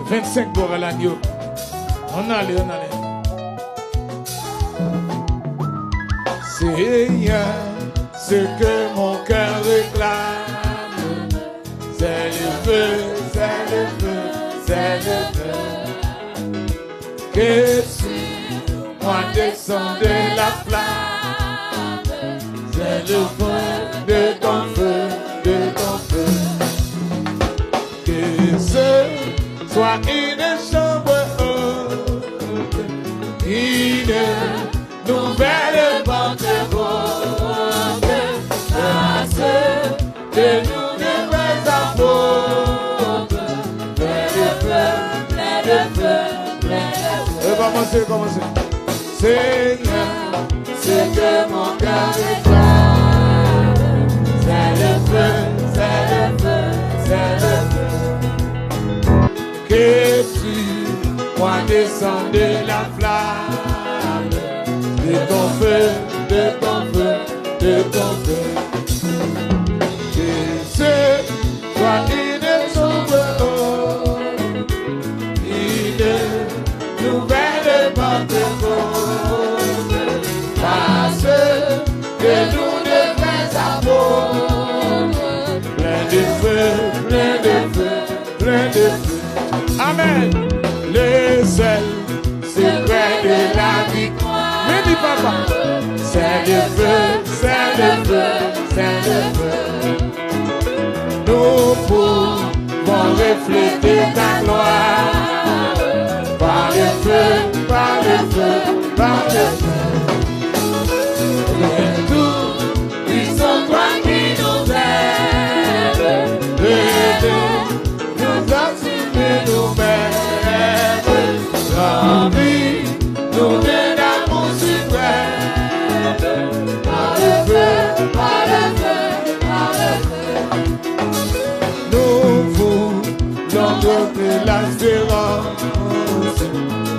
25 pour l'agneau. On allait. Seigneur, ce que mon cœur réclame, c'est le feu, c'est le feu, c'est le feu. Que sur moi descend de la flamme, c'est le feu de ton feu, de ton feu. Que ce soit une chambre haute, une nouvelle Pentecôte, grâce que nous ne faisons apôtres, plein de feu, plein de feu, plein de feu. Commencez. Seigneur, ce que mon cœur réclame, c'est le feu, c'est le feu, c'est le feu. Que sur moi descend de la flamme, de ton feu, de ton feu, de ton feu. Que ce soit une sombre, une nouvelle Pentecôte, parce que nous devons avoir plein de feu, plein de feu, plein de feu. Amen. Le seul secret de la victoire, mais papa, c'est le feu, c'est le feu, c'est le feu. Nous pouvons refléter ta gloire par le feu, par le feu, par le feu. Et tout, ils sont toi qui nous aime, nous assumer nous-mêmes, remplis nous de l'amour suprême, par le feu, par le feu, par le feu. Nous voulons donner l'espérance,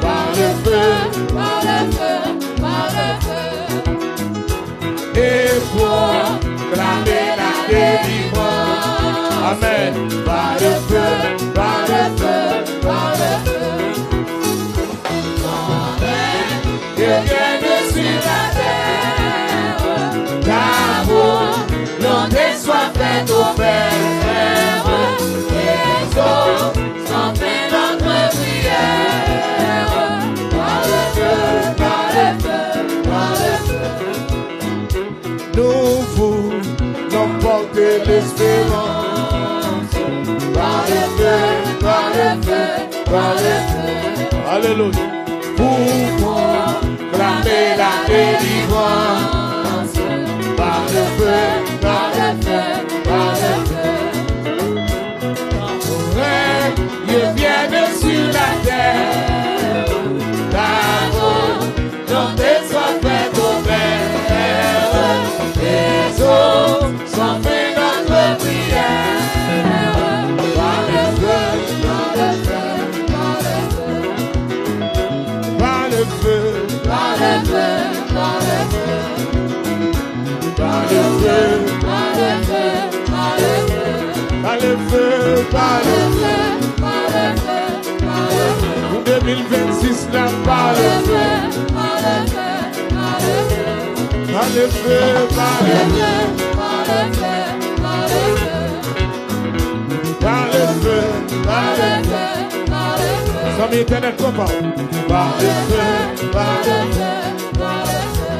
par le feu, par le feu, par le feu. Et pour clamer la délivrance, amen, par le feu, par le feu, par le feu. Que vienne sur la terre, d'amour, l'onde soit faite au Père, les eaux sont faites notre prière, par le feu, par le feu, par le feu. Nous voulons porter l'espérance, par le feu, par le feu, par le feu. Alléluia. Pour clamer la délivrance, par le feu, par le feu, par le feu. Ton règne vienne sur la terre, d'amour, dont tes soit faite au Père, les eaux sont faites notre prière, par le feu, par le feu, par le feu. Par le feu, par le feu, par le feu, par le feu, par le feu, par le feu, par le feu, par le feu, par le feu, par le feu. Pour 2026 là, par le feu, par le feu, par le feu, par le feu, par le feu, par le feu, par le feu, par le feu, par le feu. Comme éternel combat, par le feu, par le feu, par le feu.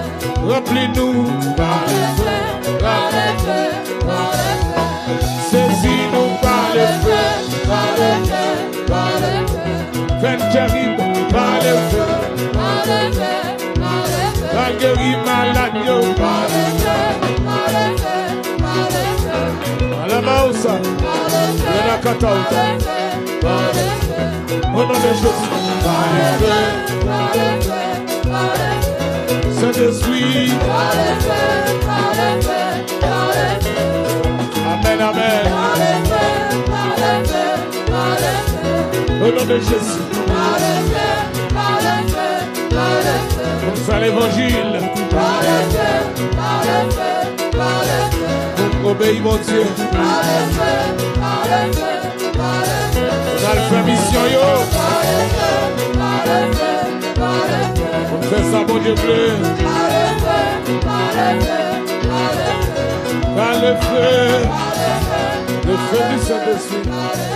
Remplis-nous par le feu, par le feu, par le feu. Saisis-nous par le feu, par le feu, par le feu. Fais terrible par le feu, par le feu, par le feu. La guéris malade, par le feu, par le feu, par le feu. À la mausa, de la catauta, par le feu. Au nom de Jésus, par le feu, par le feu, par le feu. Saint-Esprit, par le feu, par le feu, par le feu. Amen, amen. Par le feu, par le feu, par le feu. Au nom de Jésus, par le feu, par le feu, par le feu. Pour faire l'évangile, par le feu, par le feu, par le feu. Pour obéir mon Dieu, par le feu, par le feu, par le feu. Dans le fait mission, ça, bon Dieu bleu. Par le feu du Saint-Esprit.